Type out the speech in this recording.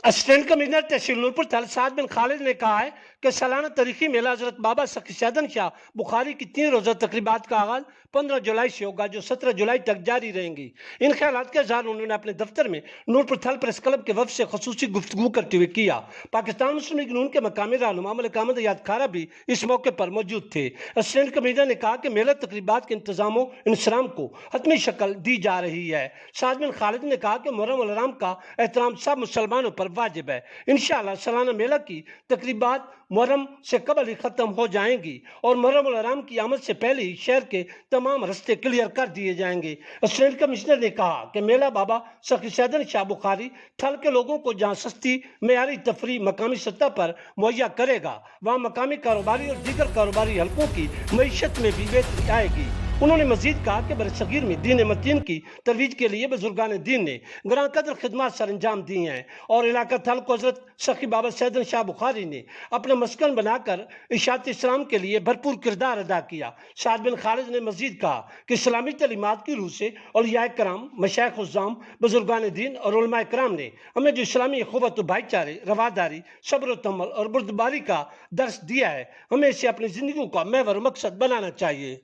Assistant commissioner تحصیل نورپور تھل سعد بن خالد نے کہا ہے کہ سالانہ تاریخی میلہ حضرت بابا سخی سیدن شاہ بخاری کی 3 روزہ تقریبات کا آغاز 15 جولائی سے ہوگا جو 17 جولائی تک جاری رہیں گی۔ ان خیالات کا اظہار انہوں نے اپنے دفتر میں نورپور تھل پریس کلب کے وفد سے خصوصی گفتگو کرتے ہوئے کیا۔ پاکستان مسلم لیگ نون کے مقامی رہنما ملک احمد یاد کھارا بھی اس موقع پر موجود تھے۔ اسسٹنٹ کمشنر نے کہا کہ میلہ تقریبات کے انتظام و انصرام کو حتمی شکل دی جا رہی ہے۔ سعد بن خالد نے کہا کہ محرم الحرام کا احترام سب مسلمانوں پر واجب ہے۔ انشاءاللہ سالانہ میلہ کی تقریبات محرم سے قبل ہی ختم ہو جائیں گی اور محرم الحرام کی آمد سے پہلے ہی شہر کے تمام رستے کلیئر کر دیے جائیں گے۔ اسسٹنٹ کمشنر نے کہا کہ میلہ بابا سخی سیدن شاہ بخاری تھل کے لوگوں کو جہاں سستی معیاری تفریح مقامی سطح پر مہیا کرے گا وہاں مقامی کاروباری اور دیگر کاروباری حلقوں کی معیشت میں بھی بہتری آئے گی۔ انہوں نے مزید کہا کہ برصغیر میں دین متین کی ترویج کے لیے بزرگان دین نے گراں قدر خدمات سر انجام دی ہیں اور علاقہ تھل کو حضرت سخی بابا سیدن شاہ بخاری نے اپنا مسکن بنا کر اشاعت اسلام کے لیے بھرپور کردار ادا کیا۔ سعد بن خالد نے مزید کہا کہ اسلامی تعلیمات کی روح سے اولیاء کرام، مشائخ الزام، بزرگان دین اور علماء کرام نے ہمیں جو اسلامی اخوت و بھائی چارے، رواداری، صبر و تحمل اور بردباری کا درس دیا ہے، ہمیں اسے اپنی زندگیوں کا محور و مقصد بنانا چاہیے۔